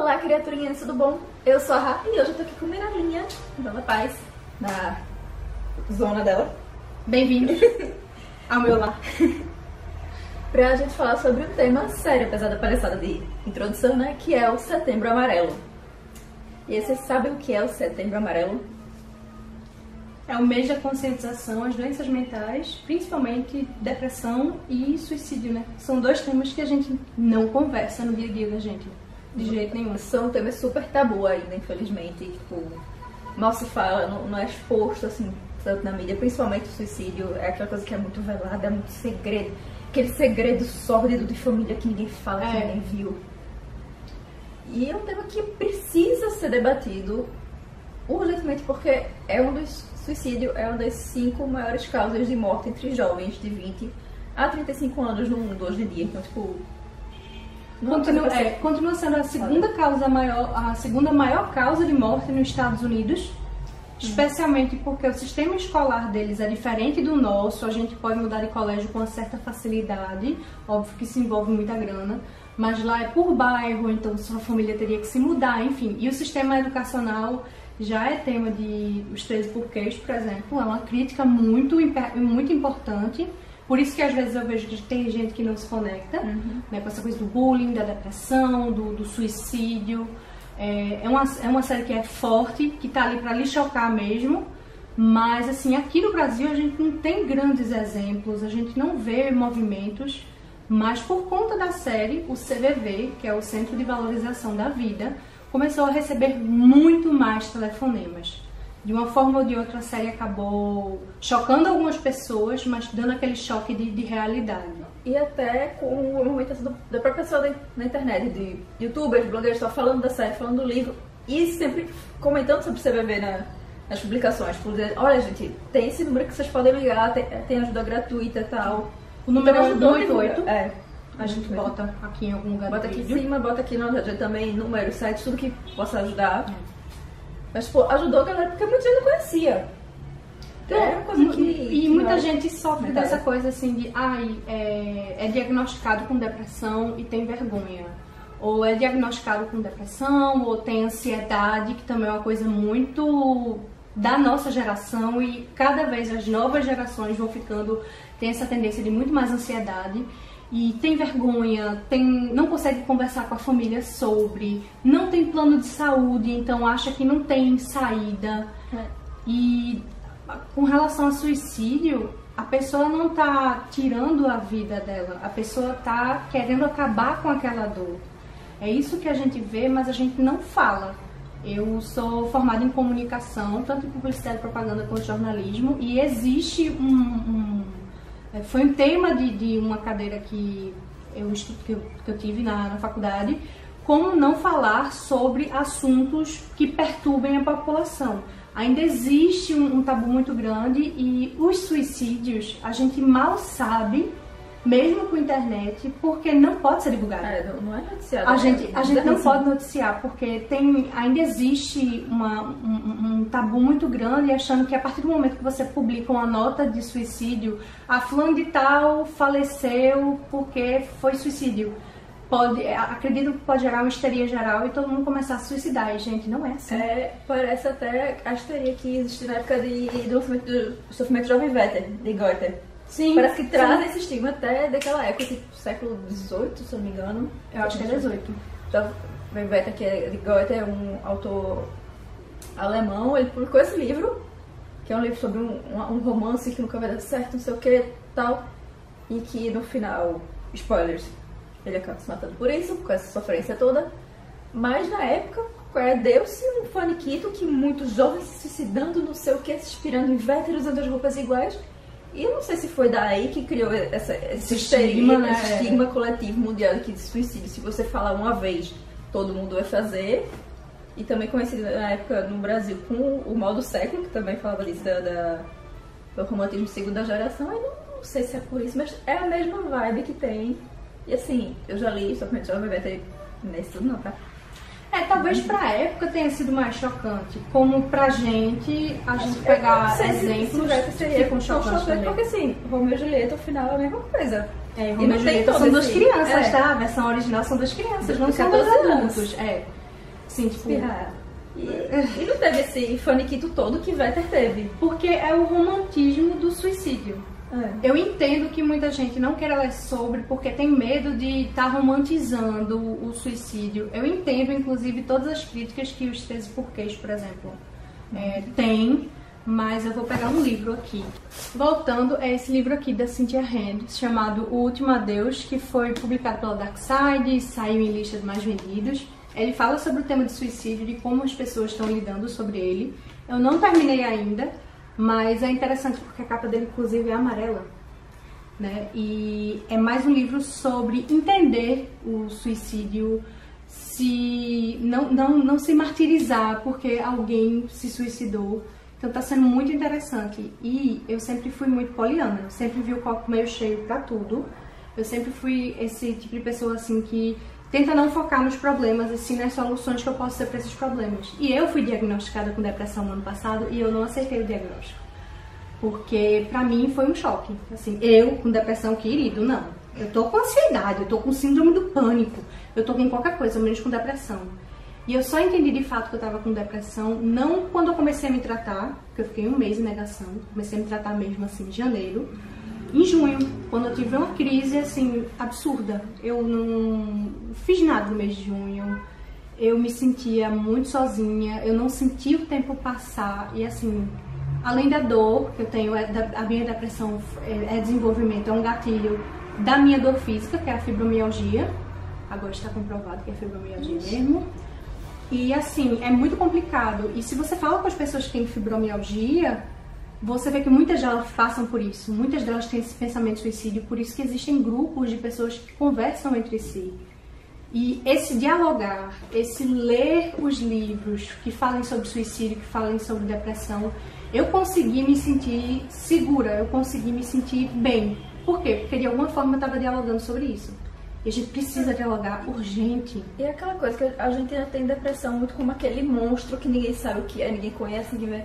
Olá, criaturinhas, tudo bom? Eu sou a Rafa e hoje eu tô aqui com a Miralinha, Dona Paz, na zona dela. Bem-vindos ao meu lar. Pra gente falar sobre um tema sério, apesar da palhaçada de introdução, né? Que é o Setembro Amarelo. E aí, vocês sabem o que é o Setembro Amarelo? É o mês da conscientização às doenças mentais, principalmente depressão e suicídio, né? São dois temas que a gente não conversa no dia a dia da gente, de jeito nenhum. São temas super tabu ainda, infelizmente. Tipo, mal se fala, não é exposto assim, tanto na mídia, principalmente o suicídio. É aquela coisa que é muito velada, é muito segredo. Aquele segredo sórdido de família que ninguém fala, que ninguém viu. E é um tema que precisa ser debatido urgentemente, porque suicídio é uma das 5 maiores causas de morte entre jovens de 20 a 35 anos no mundo hoje em dia. Então, tipo, continua sendo a segunda maior causa de morte nos Estados Unidos, especialmente porque o sistema escolar deles é diferente do nosso. A gente pode mudar de colégio com uma certa facilidade, óbvio que isso envolve muita grana, mas lá é por bairro, então sua família teria que se mudar, enfim. E o sistema educacional já é tema de Os 13 Porquês, por exemplo, é uma crítica muito importante. Por isso que às vezes eu vejo que tem gente que não se conecta, né, com essa coisa do bullying, da depressão, do suicídio. É uma série que é forte, que tá ali para lhe chocar mesmo, mas assim, aqui no Brasil a gente não tem grandes exemplos, a gente não vê movimentos, mas por conta da série, o CVV, que é o Centro de Valorização da Vida, começou a receber muito mais telefonemas. De uma forma ou de outra, a série acabou chocando algumas pessoas, mas dando aquele choque de realidade. E até com o movimento da própria pessoa na internet, de youtubers, blogueiros, só falando da série, falando do livro, e sempre comentando sobre o CVV nas publicações, por dizer, olha gente, tem esse número que vocês podem ligar, tem ajuda gratuita e tal. O número é então, 188. A gente bota aqui em algum lugar. Bota aqui em cima, bota aqui no também, número, site, tudo que possa ajudar. Mas, pô, ajudou a galera porque muita gente não conhecia. Então, é uma coisa e muita gente sofre dessa coisa assim de, é diagnosticado com depressão e tem vergonha. Ou é diagnosticado com depressão, ou tem ansiedade, que também é uma coisa muito da nossa geração, e cada vez as novas gerações tem essa tendência de muito mais ansiedade. E tem vergonha, não consegue conversar com a família sobre, não tem plano de saúde, então acha que não tem saída. E com relação ao suicídio, a pessoa não está tirando a vida dela, a pessoa está querendo acabar com aquela dor. É isso que a gente vê, mas a gente não fala. Eu sou formada em comunicação, tanto em publicidade, propaganda quanto jornalismo, e existe foi um tema de uma cadeira que eu tive na faculdade, como não falar sobre assuntos que perturbem a população. Ainda existe um tabu muito grande, e os suicídios a gente mal sabe, mesmo com internet, porque não pode ser divulgado. Não é noticiado. A gente não pode noticiar, porque ainda existe um tabu muito grande, achando que a partir do momento que você publica uma nota de suicídio, a fulano de tal faleceu porque foi suicídio. Acredito que pode gerar uma histeria geral e todo mundo começar a se suicidar. E, gente, não é assim. Parece até a histeria que existe na época do sofrimento jovem Werther, de Goethe. Sim, parece que traz esse estigma até daquela época, tipo século XVIII, se eu não me engano. Eu acho que é XVIII. Então, Werther, que é de Goethe, é um autor alemão. Ele publicou esse livro, que é um livro sobre um romance que nunca vai dar certo, não sei o que, tal. E que no final, spoilers, ele acaba se matando por isso, com essa sofrência toda. Mas na época, deu-se um faniquito que muitos jovens se suicidando, não sei o que, se inspirando em Werther, usando as roupas iguais. E eu não sei se foi daí que criou esse estigma coletivo mundial que de suicídio, se você falar uma vez, todo mundo vai fazer. E também conhecido na época no Brasil com o Mal do Século, que também falava disso, do romantismo segunda geração. Eu não sei se é por isso, mas é a mesma vibe que tem. E assim, eu já li, só que já não vai ter nesse tudo não, tá? Talvez pra época tenha sido mais chocante. Como pra gente, a gente pegar exemplos seria ficam chocantes também. Porque assim, Romeu e Julieta, ao final, é a mesma coisa. Romeu e Julieta são duas crianças, tá? A versão original são duas crianças, não são dois adultos. Sim, tipo... E não teve esse faniquito todo que Vetter teve. Porque é o romantismo do suicídio. Eu entendo que muita gente não quer ler sobre porque tem medo de estar romantizando o suicídio. Eu entendo, inclusive, todas as críticas que os 13 Porquês, por exemplo, têm, mas eu vou pegar um livro aqui. Voltando, é esse livro aqui da Cynthia Hand, chamado O Último Adeus, que foi publicado pela Dark Side, saiu em listas mais vendidos. Ele fala sobre o tema de suicídio, de como as pessoas estão lidando sobre ele. Eu não terminei ainda, mas é interessante porque a capa dele, inclusive, é amarela, né? E é mais um livro sobre entender o suicídio, não se martirizar porque alguém se suicidou. Então tá sendo muito interessante. E eu sempre fui muito poliana, eu sempre vi o copo meio cheio pra tudo. Eu sempre fui esse tipo de pessoa assim que tenta não focar nos problemas e sim nas soluções que eu posso ter para esses problemas. E eu fui diagnosticada com depressão no ano passado e eu não aceitei o diagnóstico. Porque pra mim foi um choque. Assim, eu com depressão, querido, não. Eu tô com ansiedade, eu tô com síndrome do pânico, eu tô com qualquer coisa, menos com depressão. E eu só entendi de fato que eu tava com depressão, não quando eu comecei a me tratar, porque eu fiquei um mês em negação, comecei a me tratar mesmo assim em janeiro. Em junho, quando eu tive uma crise, assim, absurda. Eu não fiz nada no mês de junho. Eu me sentia muito sozinha. Eu não sentia o tempo passar. E, assim, além da dor que eu tenho, a minha depressão é desenvolvimento, é um gatilho da minha dor física, que é a fibromialgia. Agora está comprovado que é fibromialgia mesmo. E, assim, é muito complicado. E se você fala com as pessoas que têm fibromialgia, você vê que muitas delas passam por isso, muitas delas têm esse pensamento de suicídio, por isso que existem grupos de pessoas que conversam entre si. E esse dialogar, esse ler os livros que falem sobre suicídio, que falem sobre depressão, eu consegui me sentir segura, eu consegui me sentir bem. Por quê? Porque de alguma forma eu estava dialogando sobre isso. E a gente precisa dialogar urgente. E é aquela coisa que a gente ainda tem depressão muito como aquele monstro que ninguém sabe o que é, ninguém conhece, ninguém vê.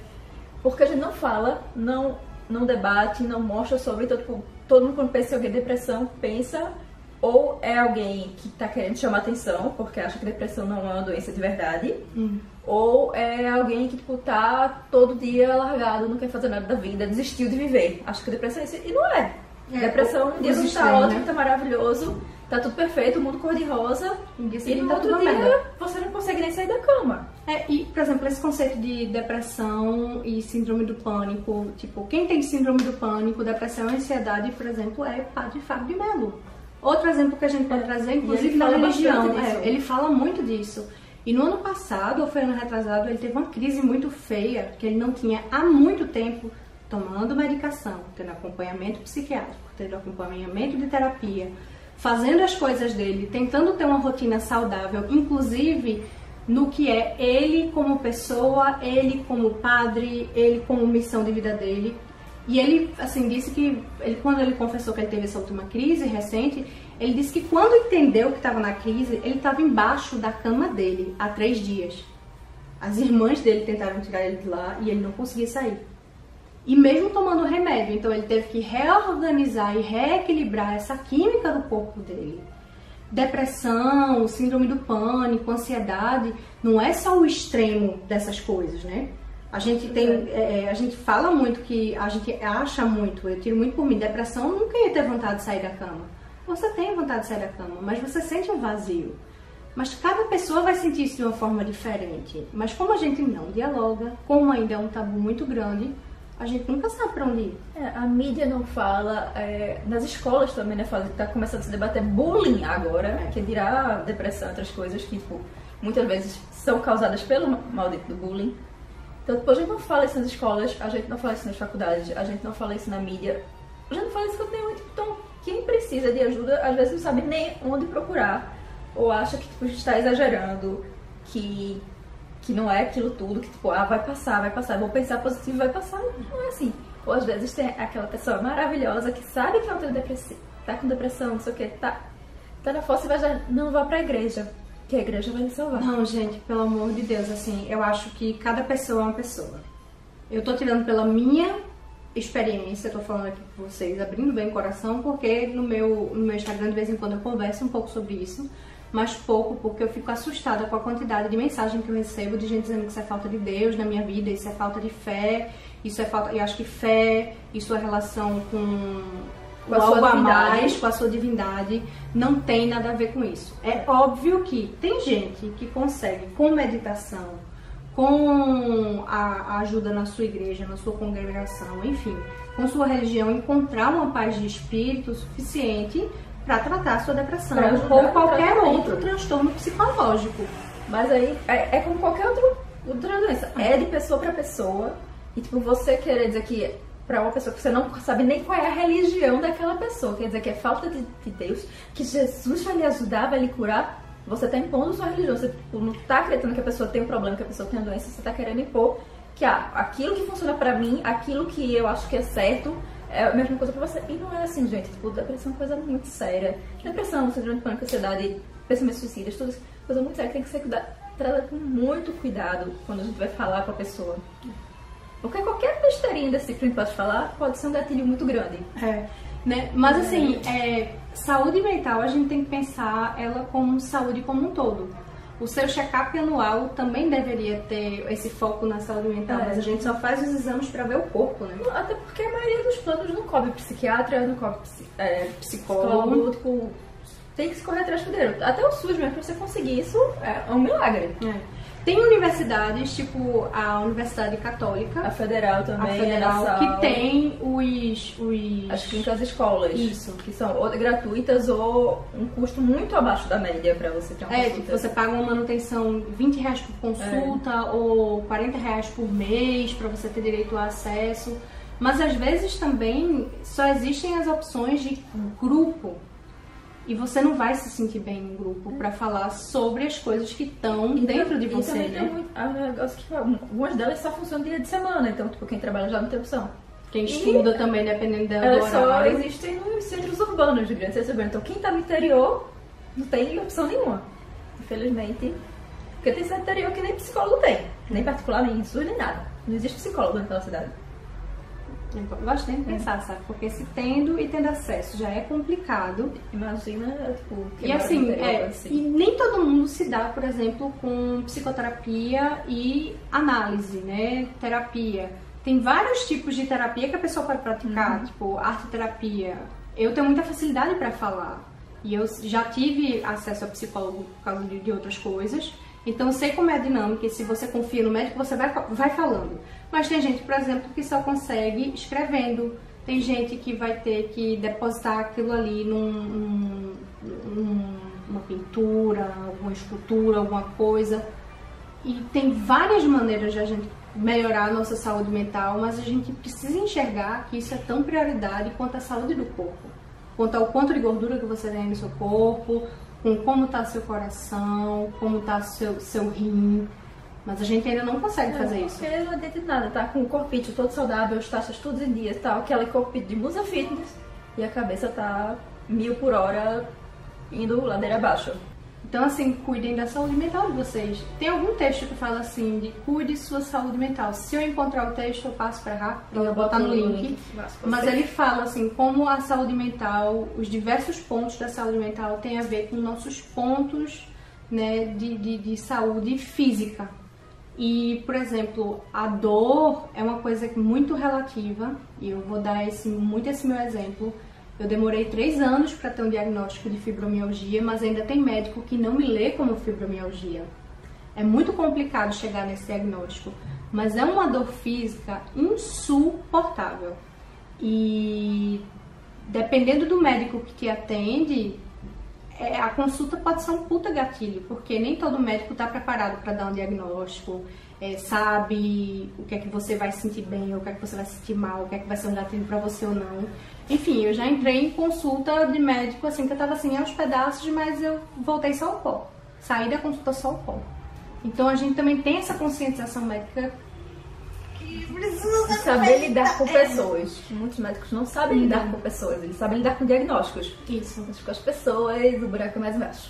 Porque a gente não fala, não debate, não mostra sobre, então, tipo, todo mundo quando pensa em alguém depressão, pensa ou é alguém que tá querendo chamar atenção, porque acha que depressão não é uma doença de verdade, ou é alguém que, tipo, tá todo dia largado, não quer fazer nada da vida, desistiu de viver. Acha que depressão é isso, e não é. Depressão, um dia você tá ótimo, tá maravilhoso, tá tudo perfeito, o mundo cor-de-rosa, e no outro dia você não consegue nem sair da cama. E, por exemplo, esse conceito de depressão e síndrome do pânico, tipo, quem tem síndrome do pânico, depressão e ansiedade, por exemplo, é Padre Fábio de Mello. Outro exemplo que a gente pode trazer, inclusive na religião, ele fala muito disso. E no ano passado, ou foi ano retrasado, ele teve uma crise muito feia, que ele não tinha há muito tempo, tomando medicação, tendo acompanhamento psiquiátrico, tendo acompanhamento de terapia, fazendo as coisas dele, tentando ter uma rotina saudável, inclusive no que é ele como pessoa, ele como padre, ele como missão de vida dele. E ele, assim, disse que, quando ele confessou que ele teve essa última crise recente, ele disse que quando entendeu que estava na crise, ele estava embaixo da cama dele há 3 dias. As irmãs dele tentaram tirar ele de lá e ele não conseguia sair. E mesmo tomando remédio, então ele teve que reorganizar e reequilibrar essa química do corpo dele. Depressão, síndrome do pânico, ansiedade, não é só o extremo dessas coisas, né? A gente tem, a gente fala muito que, a gente acha muito, eu tiro muito por mim, depressão nunca ia ter vontade de sair da cama. Você tem vontade de sair da cama, mas você sente um vazio. Mas cada pessoa vai sentir isso de uma forma diferente. Mas como a gente não dialoga, como ainda é um tabu muito grande, a gente nunca sabe pra onde ir. A mídia não fala, nas escolas também, né, tá começando a se debater bullying agora, que dirá depressão, outras coisas que, tipo, muitas vezes são causadas pelo maldito do bullying. Então, depois a gente não fala isso nas escolas, a gente não fala isso nas faculdades, a gente não fala isso na mídia, a gente não fala isso com nenhum. Então, quem precisa de ajuda, às vezes não sabe nem onde procurar, ou acha que, tipo, a gente está exagerando, que não é aquilo tudo, que tipo, vai passar, vou pensar positivo, vai passar, não é assim. Ou às vezes tem aquela pessoa maravilhosa que sabe que é tá com depressão, não sei o que, tá na fossa e vai já, não vá pra igreja, que a igreja vai lhe salvar. Não, gente, pelo amor de Deus, assim, eu acho que cada pessoa é uma pessoa. Eu tô tirando pela minha experiência, eu tô falando aqui com vocês, abrindo bem o coração, porque no meu Instagram de vez em quando eu converso um pouco sobre isso. mas pouco, porque eu fico assustada com a quantidade de mensagem que eu recebo de gente dizendo que isso é falta de Deus na minha vida, isso é falta de fé, isso é falta... Eu acho que fé, isso é relação com algo a mais, com a sua divindade, não tem nada a ver com isso. É óbvio que tem gente que consegue, com meditação, com a ajuda na sua igreja, na sua congregação, enfim, com sua religião, encontrar uma paz de espírito suficiente para tratar a sua depressão ou qualquer outro transtorno psicológico. Mas aí é como qualquer outra doença. É de pessoa para pessoa. E tipo, você querer dizer que para uma pessoa que você não sabe nem qual é a religião daquela pessoa, quer dizer que é falta de Deus, que Jesus vai lhe ajudar, vai lhe curar, você está impondo sua religião. Você tipo, não está acreditando que a pessoa tem um problema, que a pessoa tem uma doença, você está querendo impor que aquilo que funciona para mim, aquilo que eu acho que é certo, é a mesma coisa pra você. E não é assim, gente. Tipo, depressão é uma coisa muito séria. Depressão, síndrome de pânico, ansiedade, pensamentos suicidas, tudo isso. Coisa muito séria que tem que ser tratada com muito cuidado quando a gente vai falar com a pessoa. Porque qualquer besteirinha desse que a gente pode falar pode ser um gatilho muito grande. Né? Mas assim, saúde mental a gente tem que pensar ela como saúde como um todo. O seu check-up anual também deveria ter esse foco na saúde mental, mas a gente só faz os exames para ver o corpo, né? Até porque a maioria dos planos não cobre psiquiatra, não cobre psicólogo, tipo, tem que se correr atrás do dinheiro. Até o SUS mesmo, pra você conseguir isso, é um milagre. Tem universidades, tipo a Universidade Católica, a Federal também, a Federal, que tem as clínicas escolas, isso, que são ou gratuitas ou um custo muito abaixo da média para você ter uma consulta. Tipo, você paga uma manutenção R$20 por consulta ou R$40 por mês para você ter direito a acesso. Mas às vezes também só existem as opções de grupo. E você não vai se sentir bem em grupo para falar sobre as coisas que estão dentro de você, né? Tem um negócio que algumas delas só funcionam dia de semana, então tipo, quem trabalha já não tem opção. Quem estuda também, dependendo do horário. Elas só horário. existem nos centros urbanos, de grandes centros urbanos. Então quem tá no interior não tem opção nenhuma, infelizmente. Porque tem centro interior que nem psicólogo tem, nem particular, nem SUS, nem nada. Não existe psicólogo naquela cidade. Eu gosto de pensar, sabe? Porque se tendo e tendo acesso já é complicado. Imagina, tipo, e assim, e nem todo mundo se dá, por exemplo, com psicoterapia e análise, né? Terapia. Tem vários tipos de terapia que a pessoa pode praticar, tipo arte-terapia. Eu tenho muita facilidade para falar. E eu já tive acesso a psicólogo por causa de outras coisas. Então eu sei como é a dinâmica e se você confia no médico, você vai falando. Mas tem gente, por exemplo, que só consegue escrevendo. Tem gente que vai ter que depositar aquilo ali numa pintura, alguma escultura, alguma coisa. E tem várias maneiras de a gente melhorar a nossa saúde mental, mas a gente precisa enxergar que isso é tão prioridade quanto a saúde do corpo. Quanto ao quanto de gordura que você tem no seu corpo, com como está seu coração, como está seu rim. Mas a gente ainda não consegue fazer isso. Porque não adianta de nada, tá com o corpinho todo saudável, as taxas todos em dia, tal, aquele corpinho de musa fitness e a cabeça tá 1000 por hora indo ladeira abaixo. Então assim, cuidem da saúde mental de vocês. Tem algum texto que fala assim, de cuide sua saúde mental. Se eu encontrar o texto, eu passo para cá, eu vou botar no link. Mas ele fala assim, como a saúde mental, os diversos pontos da saúde mental tem a ver com nossos pontos, né, de saúde física. E, por exemplo, a dor é uma coisa muito relativa, e eu vou dar muito esse meu exemplo. Eu demorei 3 anos para ter um diagnóstico de fibromialgia, mas ainda tem médico que não me lê como fibromialgia. É muito complicado chegar nesse diagnóstico, mas é uma dor física insuportável. E dependendo do médico que te atende, a consulta pode ser um puta gatilho, porque nem todo médico está preparado para dar um diagnóstico, sabe o que é que você vai sentir bem, ou o que é que você vai sentir mal, o que é que vai ser um gatilho para você ou não. Enfim, eu já entrei em consulta de médico, assim, que eu tava assim, aos pedaços, mas eu voltei só ao pó. Saí da consulta só ao pó. Então a gente também tem essa conscientização médica que precisa saber lidar com pessoas. Muitos médicos não sabem lidar com pessoas, eles sabem lidar com diagnósticos. Isso. Mas com as pessoas, o buraco é mais embaixo.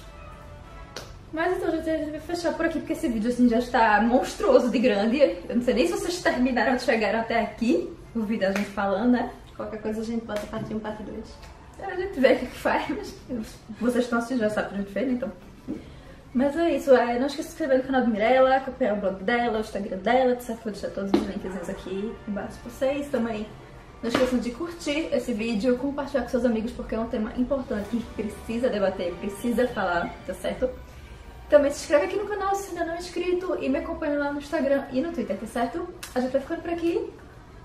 Mas então, gente, a gente vai fechar por aqui, porque esse vídeo assim já está monstruoso de grande. Eu não sei nem se vocês terminaram de chegar até aqui, ouvir a gente falando, né? Qualquer coisa a gente bota parte 1, parte 2. A gente vê o que faz, mas vocês estão assistindo, já sabem o que a gente fez, então Mas é isso, não esqueça de se inscrever no canal da Mirella, acompanhar o blog dela, o Instagram dela, vou deixar todos os links aqui embaixo pra vocês. Também não esqueçam de curtir esse vídeo, compartilhar com seus amigos, porque é um tema importante que a gente precisa debater, precisa falar, tá certo? Também se inscreve aqui no canal se ainda não é inscrito e me acompanha lá no Instagram e no Twitter, tá certo? A gente vai ficando por aqui,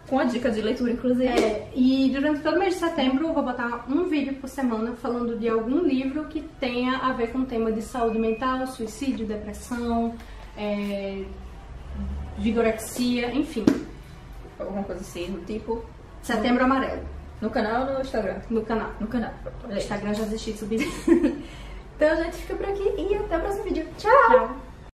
com a dica de leitura, inclusive. E durante todo o mês de setembro eu vou botar um vídeo por semana falando de algum livro que tenha a ver com o tema de saúde mental, suicídio, depressão, vigorexia, enfim. Alguma coisa assim, do tipo. Setembro Amarelo. No canal ou no Instagram? No canal. No canal. No Instagram já desisti de subir. Então a gente fica por aqui e até o próximo vídeo. Tchau! Tchau!